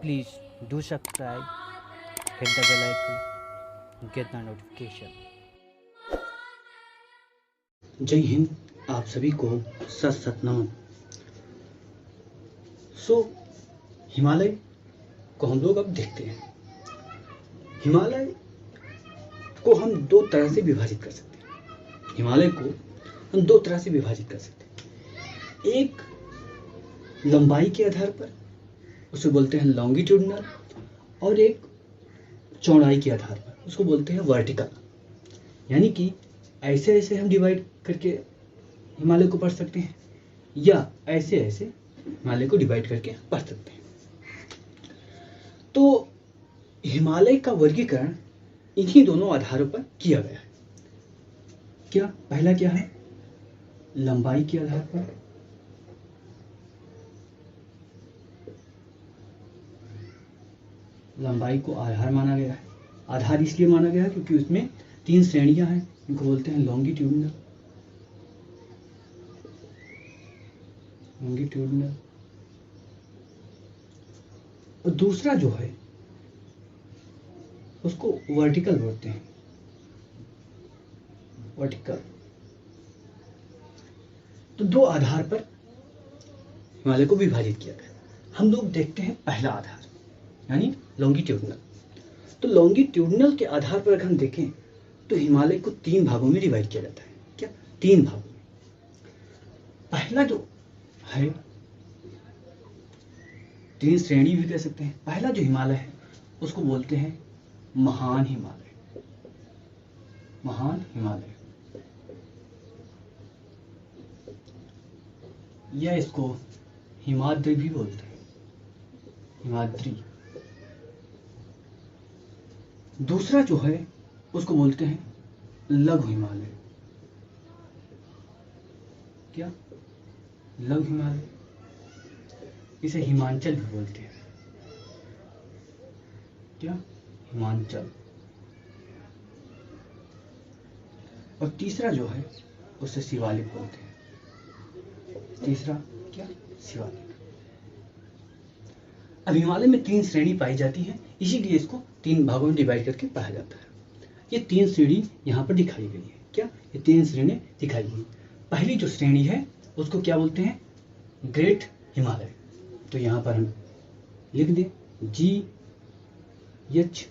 Please do subscribe, hit the bell icon, get the notification. जय हिंद। आप सभी को सत सत नमन। हिमालय को हम लोग अब देखते हैं। हिमालय को हम दो तरह से विभाजित कर सकते हैं। हिमालय को हम दो तरह से विभाजित कर सकते हैं। एक लंबाई के आधार पर, उसे बोलते हैं लॉन्गिट्यूडनल, और एक चौड़ाई के आधार पर, उसको बोलते हैं वर्टिकल। यानी कि ऐसे ऐसे हम डिवाइड करके हिमालय को पढ़ सकते हैं, या ऐसे ऐसे हिमालय को डिवाइड करके पढ़ सकते हैं। तो हिमालय का वर्गीकरण इन्हीं दोनों आधारों पर किया गया है। क्या पहला क्या है? लंबाई के आधार पर। लंबाई को आधार माना गया है। आधार इसलिए माना गया है क्योंकि उसमें तीन श्रेणियां हैं, इनको बोलते हैं लॉन्गिट्यूडनल। और दूसरा जो है उसको वर्टिकल बोलते हैं। वर्टिकल। तो दो आधार पर हिमालय को विभाजित किया गया। हम लोग देखते हैं पहला आधार यानी लॉन्गिट्यूडनल। तो लॉन्गिट्यूडनल के आधार पर अगर हम देखें तो हिमालय को तीन भागों में डिवाइड किया जाता है। क्या? तीन भागों में। पहला जो है, तीन श्रेणी भी कह सकते हैं। पहला जो हिमालय है उसको बोलते हैं महान हिमालय। महान हिमालय, या इसको हिमाद्री भी बोलते हैं। हिमाद्री। दूसरा जो है उसको बोलते हैं लघु हिमालय। क्या? लघु हिमालय। इसे हिमांचल भी बोलते हैं। क्या? हिमांचल। और तीसरा जो है उसे शिवालिक बोलते हैं। तीसरा क्या? शिवालिक। अब हिमालय में तीन श्रेणी पाई जाती है, इसीलिए इसको तीन भागों में डिवाइड करके पढ़ा जाता है। ये तीन श्रेणी यहाँ पर दिखाई गई है। क्या? ये तीन श्रेणी दिखाई गई। पहली जो श्रेणी है उसको क्या बोलते हैं? ग्रेट हिमालय। तो यहाँ पर हम लिख दें GH।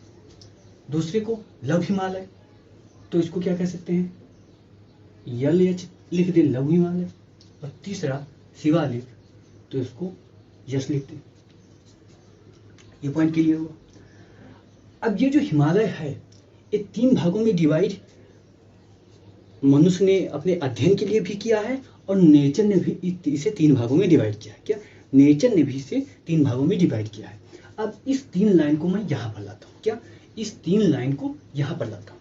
दूसरे को लघु हिमालय, तो इसको क्या कह सकते हैं? LH लिख दें, लघु हिमालय। और तीसरा शिवालिक, तो इसको यश लिख दें। ये पॉइंट क्लियर हुआ। अब ये जो हिमालय है ये तीन भागों में डिवाइड मनुष्य ने अपने अध्ययन के लिए भी किया है, और नेचर ने भी इसे तीन भागों में डिवाइड किया है। क्या? नेचर ने भी इसे तीन भागों में डिवाइड किया है। अब इस तीन लाइन को मैं यहाँ पर लाता हूँ। क्या? इस तीन लाइन को यहाँ पर लाता हूँ।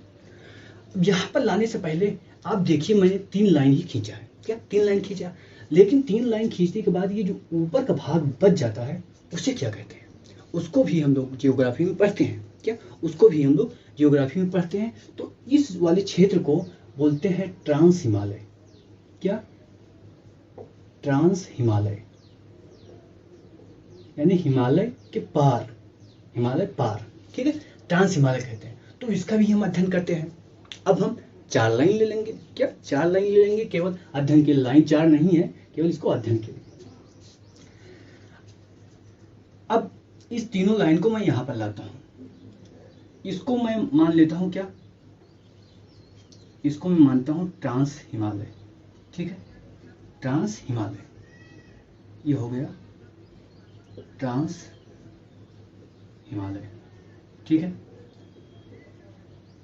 अब यहाँ पर लाने से पहले आप देखिए, मैंने तीन लाइन ही खींचा है। क्या? तीन लाइन खींचा, लेकिन तीन लाइन खींचने के बाद ये जो ऊपर का भाग बच जाता है उसे क्या कहते हैं? उसको भी हम लोग जियोग्राफी में पढ़ते हैं। क्या? उसको भी हम लोग जियोग्राफी में पढ़ते हैं। तो इस वाले क्षेत्र को बोलते हैं ट्रांस हिमालय। क्या? ट्रांस हिमालय, यानी हिमालय के पार, हिमालय पार। ठीक है, ट्रांस हिमालय कहते हैं। तो इसका भी हम अध्ययन करते हैं। अब हम चार लाइन ले लेंगे। क्या? चार लाइन ले लेंगे, केवल अध्ययन के लिए। लाइन चार नहीं है, केवल इसको अध्ययन के लिए। अब इस तीनों लाइन को मैं यहां पर लाता हूं। इसको मैं मान लेता हूं। क्या? इसको मैं मानता हूं ट्रांस हिमालय। ठीक है, ट्रांस हिमालय ये हो गया ट्रांस हिमालय। ठीक है,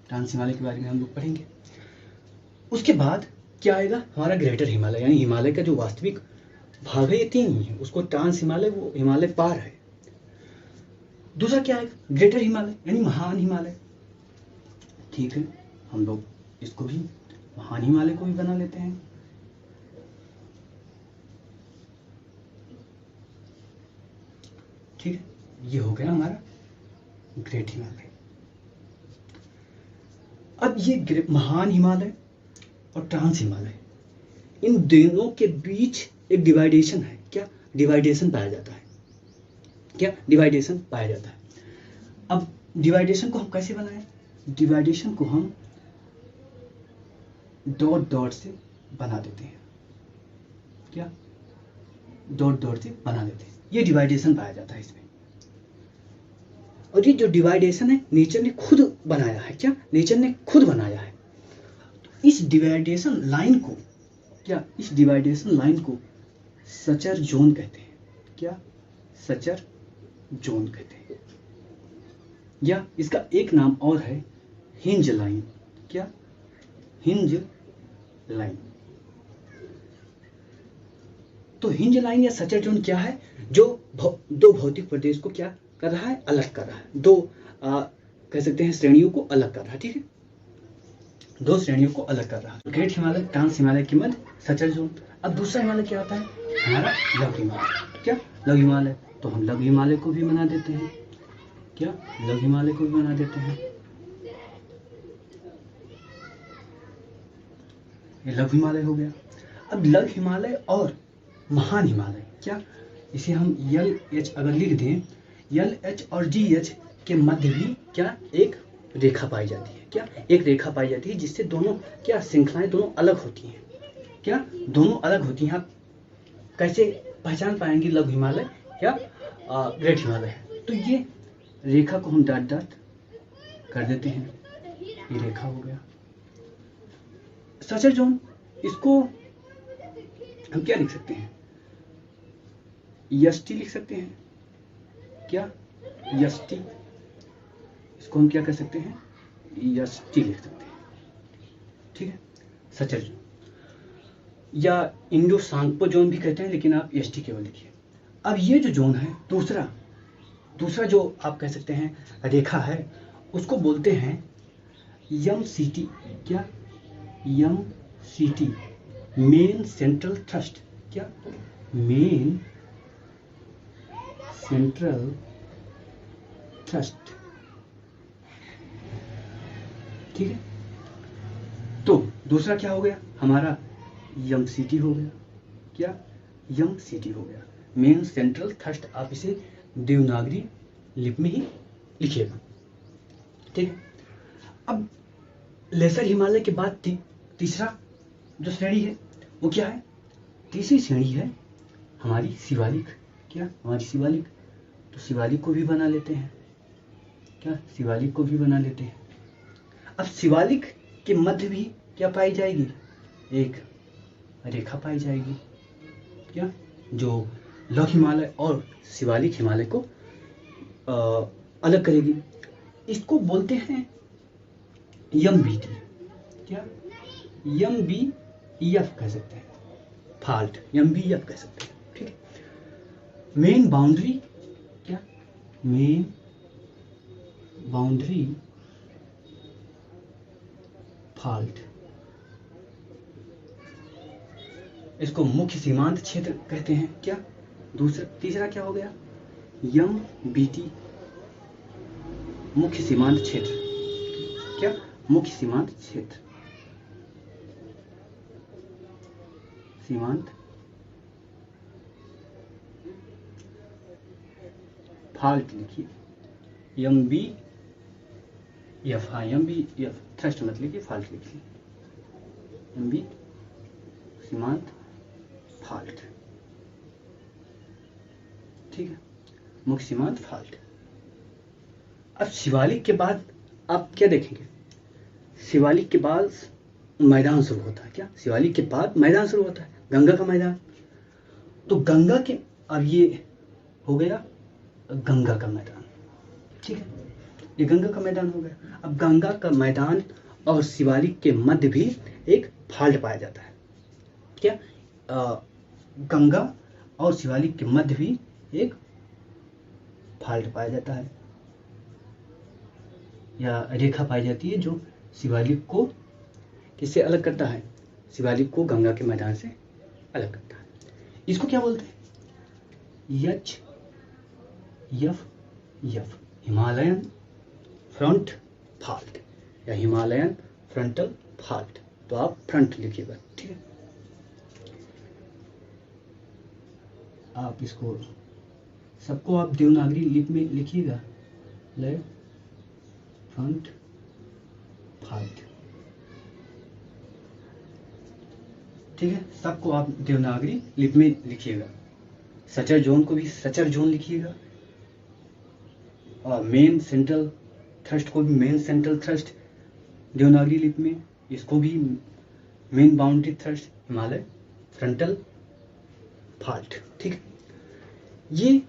ट्रांस हिमालय के बारे में हम लोग पढ़ेंगे। उसके बाद क्या आएगा? हमारा ग्रेटर हिमालय, यानी हिमालय का जो वास्तविक भाग है ये तीन ही है। उसको ट्रांस हिमालय, वो हिमालय पार है। दूसरा क्या आएगा? ग्रेटर हिमालय, यानी महान हिमालय। ठीक है, हम लोग इसको भी महान हिमालय को भी बना लेते हैं। ठीक है, ये हो गया हमारा ग्रेट हिमालय। अब ये महान हिमालय और ट्रांस हिमालय, इन दोनों के बीच एक डिवाइडेशन है। क्या? डिवाइडेशन पाया जाता है। क्या डिवाइडेशन पाया जाता है। अब डिवाइडेशन को हम कैसे बनाएं? डिवाइडेशन को हम डॉट डॉट से बना देते हैं। क्या? डॉट डॉट से बना देते हैं, ये डिवाइडेशन पाया जाता है इसमें। और ये जो डिवाइडेशन है नेचर ने खुद बनाया है। क्या? नेचर ने खुद बनाया है। इस डिवाइडेशन लाइन को, क्या इस डिवाइडेशन लाइन को सचर जोन कहते हैं। क्या? सचर जोन कहते हैं, या इसका एक नाम और है हिंज लाइन। क्या? Hinge line. तो हिंज लाइन या सचर जोन क्या है? जो दो भौतिक प्रदेश को क्या कर रहा है? अलग कर रहा है। दो कह सकते हैं श्रेणियों को अलग कर रहा है। ठीक है, दो श्रेणियों को अलग कर रहा है। ग्रेट हिमालय, ट्रांस हिमालय के मध्य सचर जोन। अब दूसरा हिमालय क्या होता है? हमारा लघु हिमालय। क्या? लघु हिमालय। तो हम लघु हिमालय को भी बना देते हैं। क्या? लघु हिमालय को भी बना देते हैं। ये लघु हिमालय हो गया। अब लघु हिमालय और महान हिमालय, क्या इसे हम LH अगर लिख दें, LH और GH के मध्य भी क्या एक रेखा पाई जाती है। क्या? एक रेखा पाई जाती है जिससे दोनों क्या श्रृंखलाएं दोनों अलग होती हैं। क्या? दोनों अलग होती हैं। आप कैसे पहचान पाएंगे लघु हिमालय या ग्रेट हिमालय है? तो ये रेखा को हम डॉट डॉट कर देते हैं, ये रेखा हो गया सचर जोन। इसको हम क्या लिख सकते हैं? यष्टि लिख सकते हैं। क्या? यष्टि। इसको हम क्या कर सकते हैं? यष्टि लिख सकते हैं। ठीक है, सचर जोन या इंडो सांगपो जोन भी कहते हैं, लेकिन आप यष्टि केवल लिखिए। अब ये जो जोन है, दूसरा जो आप कह सकते हैं रेखा है, उसको बोलते हैं MCT। क्या? MCT, main central thrust. क्या? Main central thrust. ठीक है, तो दूसरा क्या हो गया? हमारा MCT हो गया। क्या? MCT हो गया, मेन सेंट्रल थ्रस्ट। आप इसे देवनागरी लिपि में ही लिखिएगा। ठीक है, अब लेसर हिमालय के बाद तीसरा जो श्रेणी है वो क्या है? तीसरी श्रेणी है हमारी शिवालिक। क्या? हमारी शिवालिक। तो शिवालिक को भी बना लेते हैं। क्या? शिवालिक को भी बना लेते हैं। अब शिवालिक के मध्य भी क्या पाई जाएगी? एक रेखा पाई जाएगी। क्या? जो लघु हिमालय और शिवालिक हिमालय को अलग करेगी। इसको बोलते हैं MBT। क्या? MBF कह सकते हैं, फाल्ट। MBF कह सकते हैं। ठीक है, मेन बाउंड्री। क्या? Main boundary fault. इसको मुख्य सीमांत क्षेत्र कहते हैं। क्या? तीसरा क्या हो गया? MBT, मुख्य सीमांत क्षेत्र। क्या? मुख्य सीमांत क्षेत्र, सीमांत फाल्ट लिखिए। MBF, हाँ MBF, थ्रस्ट मत लिखिए, फाल्ट लिखिए। MB सीमांत फाल्ट। ठीक है, मुख्य सीमांत फाल्ट। अब शिवालिक के बाद आप क्या देखेंगे? शिवालिक के बाद मैदान शुरू होता है। क्या? शिवालिक के बाद मैदान शुरू होता है, गंगा का मैदान। तो गंगा के, अब ये हो गया गंगा का मैदान। ठीक है, ये गंगा का मैदान हो गया। अब गंगा का मैदान और शिवालिक के मध्य भी एक फाल्ट पाया जाता है। क्या? गंगा और शिवालिक के मध्य भी एक फाल्ट पाया जाता है, या रेखा पाई जाती है जो शिवालिक को किससे अलग करता है? शिवालिक को गंगा के मैदान से अलग करता है। इसको क्या बोलते हैं? HFF, हिमालयन फ्रंट फाल्ट या हिमालयन फ्रंटल फाल्ट। तो आप फ्रंट लिखिएगा। ठीक है, आप इसको सबको आप देवनागरी लिपि में लिखिएगा, लेफ्ट फ्रंट फाइट, ठीक है। सबको आप देवनागरी लिपि में लिखिएगा। सचर जोन को भी सचर जोन लिखिएगा, और मेन सेंट्रल थ्रस्ट को भी मेन सेंट्रल थ्रस्ट देवनागरी लिपि में, इसको भी main boundary thrust Himalaya frontal fault, ठीक। ये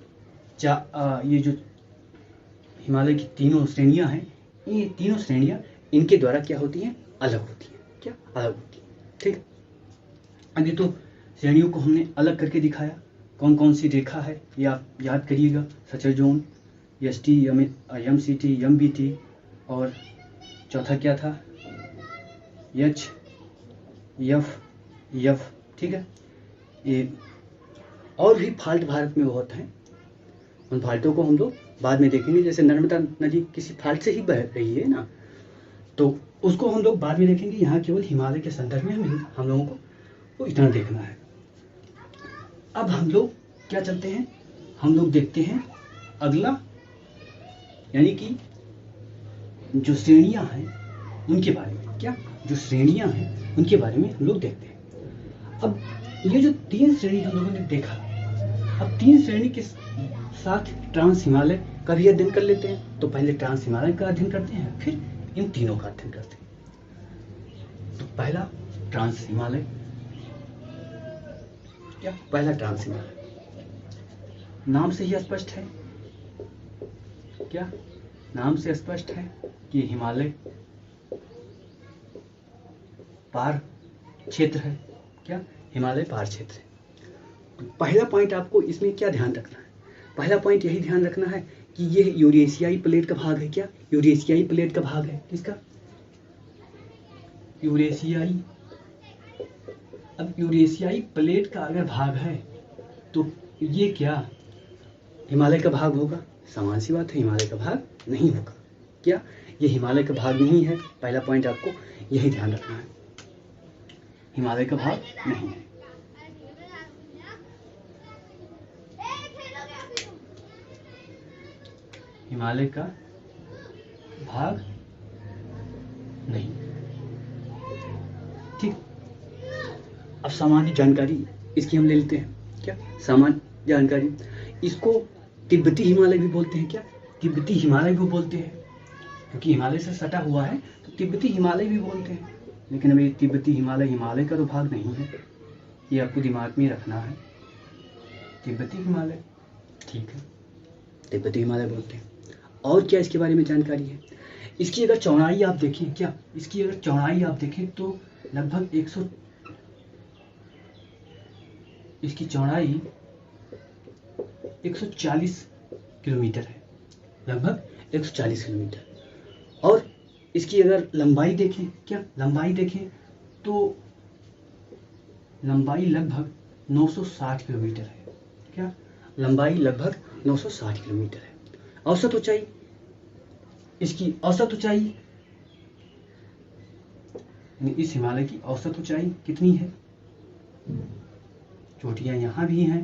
जो हिमालय की तीनों श्रेणियां हैं, ये तीनों श्रेणियां इनके द्वारा क्या होती हैं, अलग होती हैं, क्या अलग होती हैं, ठीक। अभी तो श्रेणियों को हमने अलग करके दिखाया, कौन कौन सी रेखा है ये आप याद करिएगा, suture zone, ST, MCT, MBT, और चौथा क्या था, HF, ठीक है। ये और भी फाल्ट भारत में बहुत हैं, उन फाल्टों को हम लोग बाद में देखेंगे। जैसे नर्मदा नदी किसी फाल्ट से ही बह रही है ना, तो उसको हम लोग बाद में देखेंगे। यहाँ केवल हिमालय के संदर्भ में हम लोगों को वो इतना देखना है। अब हम लोग क्या चलते हैं, हम लोग देखते हैं अगला, यानी कि जो श्रेणियां हैं उनके बारे में, क्या जो श्रेणियां हैं उनके बारे में हम लोग देखते हैं। अब ये जो 3 श्रेणी हम लोगों ने देखा, अब 3 श्रेणी के साथ ट्रांस हिमालय का भी अध्ययन कर लेते हैं। तो पहले ट्रांस हिमालय का अध्ययन करते हैं, फिर इन तीनों का अध्ययन करते हैं। तो पहला ट्रांस हिमालय, क्या पहला ट्रांस हिमालय, नाम से ही स्पष्ट है, क्या नाम से स्पष्ट है कि हिमालय पार क्षेत्र है, क्या हिमालय पार क्षेत्र है। तो पहला पॉइंट आपको इसमें क्या ध्यान रखना है, पहला पॉइंट यही ध्यान रखना है कि ये यूरेशियाई प्लेट का भाग है, क्या यूरेशियाई प्लेट का भाग है, किसका, यूरेशियाई। अब यूरेशियाई प्लेट का अगर भाग है तो ये क्या हिमालय का भाग होगा, समान सी बात है, हिमालय का भाग नहीं होगा, क्या ये हिमालय का भाग नहीं है। पहला पॉइंट आपको यही ध्यान रखना है, हिमालय का भाग नहीं है। हिमालय का भाग नहीं, ठीक। अब सामान्य जानकारी इसकी हम ले लेते हैं, क्या सामान्य जानकारी, इसको तिब्बती हिमालय भी बोलते हैं, क्या तिब्बती हिमालय भी बोलते हैं, क्योंकि हिमालय से सटा हुआ है तो तिब्बती हिमालय भी बोलते हैं। लेकिन अभी तिब्बती हिमालय हिमालय का तो भाग नहीं है, ये आपको दिमाग में रखना है, तिब्बती हिमालय, ठीक है, तिब्बती हिमालय बोलते हैं। और क्या इसके बारे में जानकारी है, इसकी अगर चौड़ाई आप देखें, क्या इसकी अगर चौड़ाई आप देखें तो लगभग इसकी चौड़ाई 140 किलोमीटर है, लगभग 140 किलोमीटर। और इसकी अगर लंबाई देखें, क्या लंबाई देखें तो लंबाई लगभग 960 किलोमीटर है, क्या लंबाई लगभग 960 किलोमीटर है। औसत ऊंचाई, इसकी औसत ऊंचाई, इस हिमालय की औसत ऊंचाई कितनी है, चोटियां यहाँ भी हैं,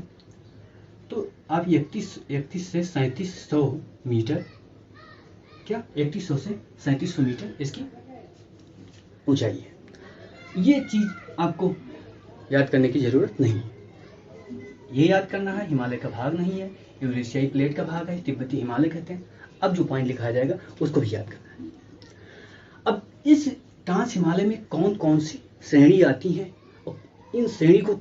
तो आप 31 से 3700 मीटर, क्या 3100 से 3700 मीटर इसकी ऊंचाई है। ये चीज आपको याद करने की जरूरत नहीं, ये याद करना है हिमालय का भाग नहीं है, यूरेशियाई प्लेट का भाग है, तिब्बती हिमालय कहते हैं। अब जो पॉइंट लिखाया जाएगा उसको भी याद करना है। अब इस ट्रांस हिमालय में कौन कौन सी श्रेणी आती हैं, और इन श्रेणी को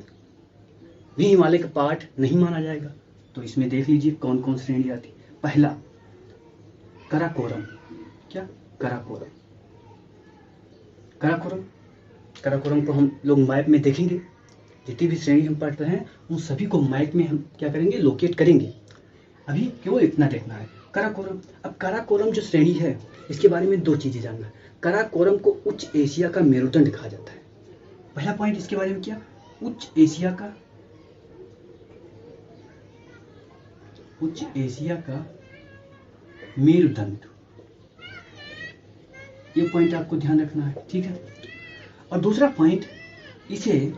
भी हिमालय का पार्ट नहीं माना जाएगा, तो इसमें देख लीजिए कौन कौन श्रेणी आती। पहला कराकोरम, क्या कराकोरम, कराकोरम, कराकोरम को हम लोग मैप में देखेंगे, जितनी भी श्रेणी हम पढ़ रहे हैं उन सभी को मैप में हम क्या करेंगे, लोकेट करेंगे। अभी केवल इतना देखना है, कराकोरम। अब कराकोरम जो श्रेणी है इसके बारे में 2 चीजें जानना है। कराकोरम को उच्च एशिया का मेरुदंड कहा जाता है, पहला पॉइंट इसके बारे में, क्या उच्च एशिया का मेरुदंड, ये पॉइंट आपको ध्यान रखना है, ठीक है। और दूसरा पॉइंट, इसे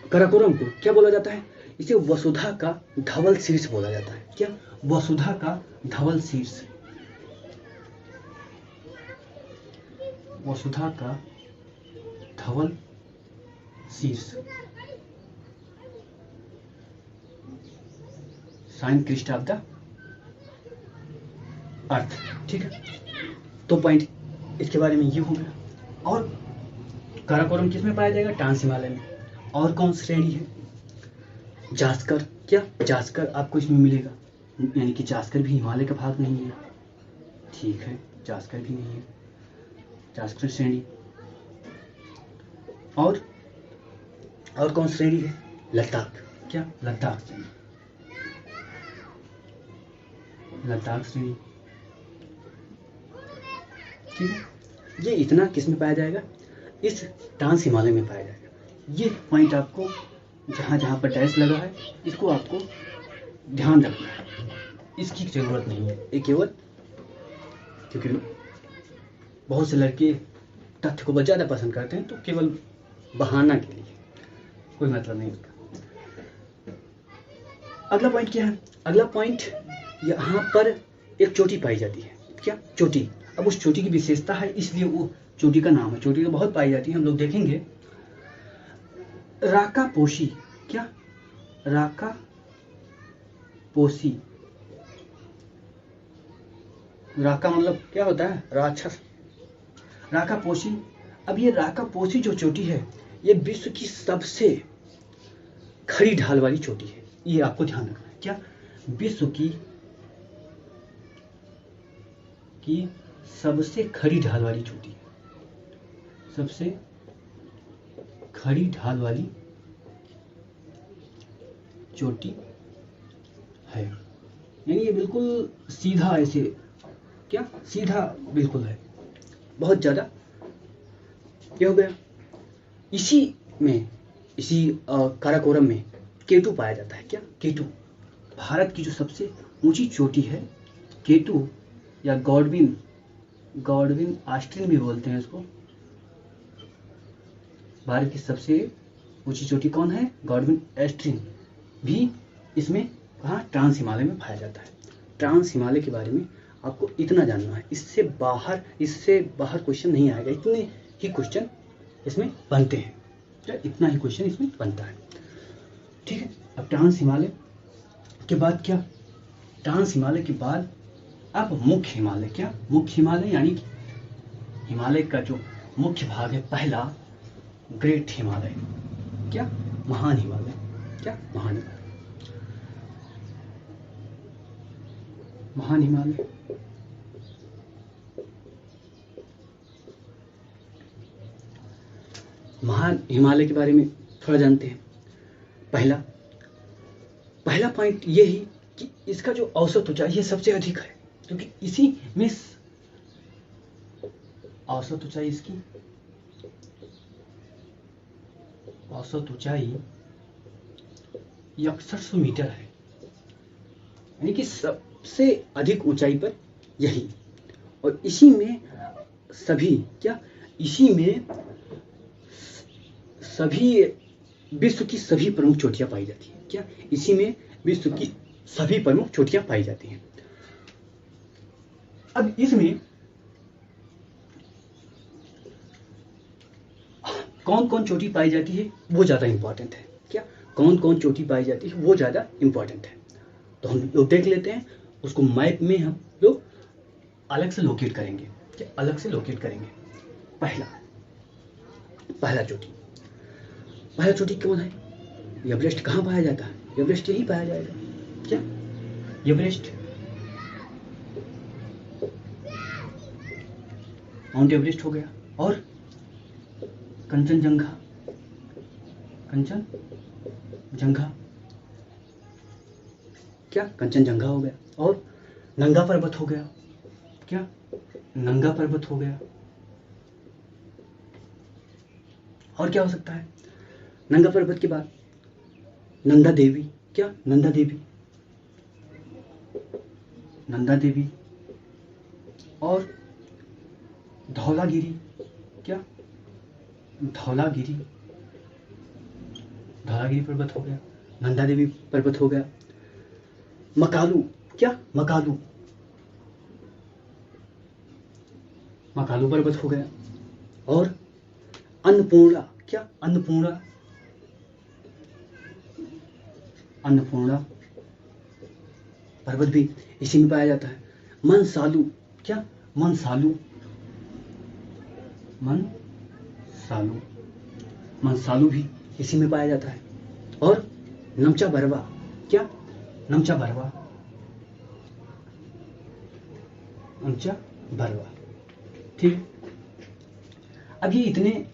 कराकोरम को क्या बोला जाता है, इसे वसुधा का धवल शीर्ष बोला जाता है। क्या? वसुधा का धवल शीर्ष, वसुधा का धवल शीर्ष, shine crest of the earth. ठीक है, तो पॉइंट इसके बारे में ये हो गया। और काराकोरम किस में पाया जाएगा? ट्रांस हिमालय में। और कौन सी श्रेणी है? जास्कर। क्या? जास्कर आपको इसमें मिलेगा, यानी कि जास्कर भी हिमालय का भाग नहीं है। ठीक है, जास्कर भी नहीं है, जास्कर श्रेणी। और कौन सी श्रेणी है? लद्दाख। क्या? लद्दाख श्रेणी, लद्दाख श्रेणी। ठीक है, ये इतना किस में पाया जाएगा? इस ट्रांस हिमालय में पाया जाएगा। ये पॉइंट आपको जहाँ जहाँ पर डैश लगा है इसको आपको ध्यान रखना है, इसकी जरूरत नहीं है। ये केवल क्योंकि बहुत से लड़के तथ्य को बहुत ज़्यादा पसंद करते हैं, तो केवल बहाना के लिए, कोई मतलब नहीं उसका। अगला पॉइंट क्या है? अगला पॉइंट, यहाँ पर एक चोटी पाई जाती है। क्या? चोटी। अब उस चोटी की विशेषता है, इसलिए वो चोटी का नाम है। चोटी तो बहुत पाई जाती है, हम लोग देखेंगे। राका पोशी। क्या? राका पोशी। राका मतलब क्या होता है? राक्षस। राका पोशी। अब ये राका पोशी जो चोटी है, ये विश्व की सबसे खड़ी ढाल वाली चोटी है, ये आपको ध्यान रखना है। क्या? विश्व की सबसे खड़ी ढाल वाली चोटी है, सबसे खड़ी ढाल वाली चोटी है। यानी ये बिल्कुल सीधा, ऐसे क्या सीधा बिल्कुल है, बहुत ज्यादा। क्या हो गया? इसी में, इसी काराकोरम में केटू पाया जाता है। क्या? केटू। भारत की जो सबसे ऊंची चोटी है केटू, या गॉडविन, गॉडविन ऑस्ट्रिन भी बोलते हैं इसको। भारत की सबसे ऊंची चोटी कौन है? गॉडविन ऑस्ट्रिन भी इसमें कहाँ? ट्रांस हिमालय में पाया जाता है। ट्रांस हिमालय के बारे में आपको इतना जानना है, इससे बाहर क्वेश्चन नहीं आएगा। इतने ही क्वेश्चन इसमें बनते हैं, इतना ही क्वेश्चन इसमें बनता है। ठीक है, अब ट्रांस हिमालय के बाद क्या? ट्रांस हिमालय के बाद अब मुख्य हिमालय। क्या? मुख्य हिमालय, यानी कि हिमालय का जो मुख्य भाग है, पहला ग्रेट हिमालय। क्या? महान हिमालय। क्या? महान हिमालय। महान हिमालय। महान हिमालय के बारे में थोड़ा जानते हैं। पहला पॉइंट ये ही कि इसका जो औसत ऊंचाई है सबसे अधिक है, क्योंकि इसी में औसत ऊंचाई, इसकी औसत ऊंचाई 6100 मीटर है, यानी कि सबसे अधिक ऊंचाई पर यही। और इसी में सभी विश्व की सभी प्रमुख चोटियां पाई जाती हैं। क्या? इसी में विश्व की सभी प्रमुख चोटियां पाई जाती हैं। अब इसमें कौन कौन चोटी पाई जाती है वो ज्यादा इंपॉर्टेंट है। क्या? कौन कौन चोटी पाई जाती है वो ज्यादा इंपॉर्टेंट है। तो हम लोग देख लेते हैं, उसको मैप में हम लोग अलग से लोकेट करेंगे। क्या? अलग से लोकेट करेंगे। पहला चोटी कौन है? एवरेस्ट। कहाँ पाया जाता है? एवरेस्ट यही पाया जाएगा। क्या? एवरेस्ट, माउंट एवरेस्ट हो गया। और कंचनजंगा, क्या? कंचनजंगा हो गया। और नंगा पर्वत हो गया। क्या? नंगा पर्वत हो गया। और क्या हो सकता है? नंगा पर्वत के बाद नंदा देवी। क्या? नंदा देवी। और धौलागिरी। क्या? धौलागिरी पर्वत हो गया। नंदा देवी पर्वत हो गया। मकालू, क्या मकालू, मकालू पर्वत हो गया। और अन्नपूर्णा, क्या अन्नपूर्णा, अन्नपूर्णा पर्वत भी इसी में पाया जाता है। मनसालू, क्या मनसालू, मनसालू, मनसालू भी इसी में पाया जाता है। और नमचा बरवा, क्या नमचा बरवा, नमचा बरवा, ठीक है। अब ये इतने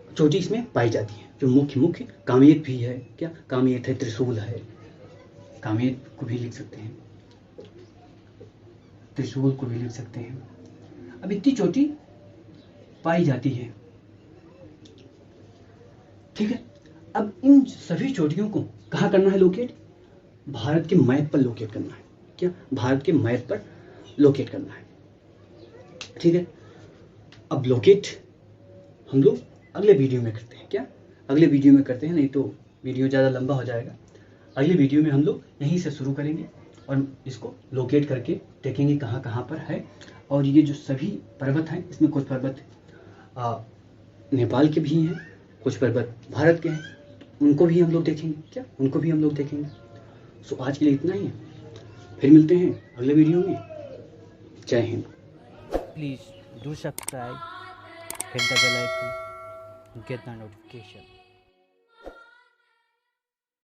चोटी इसमें पाई जाती है। जो मुख्य कामयत भी है, क्या कामयत है, त्रिशूल है, कामयत को भी लिख सकते हैं, त्रिशूल को भी लिख सकते हैं। अब इतनी चोटी पाई जाती है, ठीक है। अब इन सभी चोटियों को कहाँ करना है लोकेट? भारत के मैप पर लोकेट करना है, क्या भारत के मैप पर लोकेट करना है, ठीक है। अब लोकेट हम लोग अगले वीडियो में करते हैं, क्या अगले वीडियो में करते हैं, नहीं तो वीडियो ज़्यादा लंबा हो जाएगा। अगले वीडियो में हम लोग यहीं से शुरू करेंगे और इसको लोकेट करके देखेंगे कहाँ कहाँ पर है। और ये जो सभी पर्वत हैं, इसमें कुछ पर्वत नेपाल के भी हैं, कुछ पर्वत भारत के हैं, उनको भी हम लोग देखेंगे, क्या उनको भी हम लोग देखेंगे। सो आज के लिए इतना ही है, फिर मिलते हैं अगले वीडियो में। जय Hind. Please do subscribe, hit the bell icon, get the notification.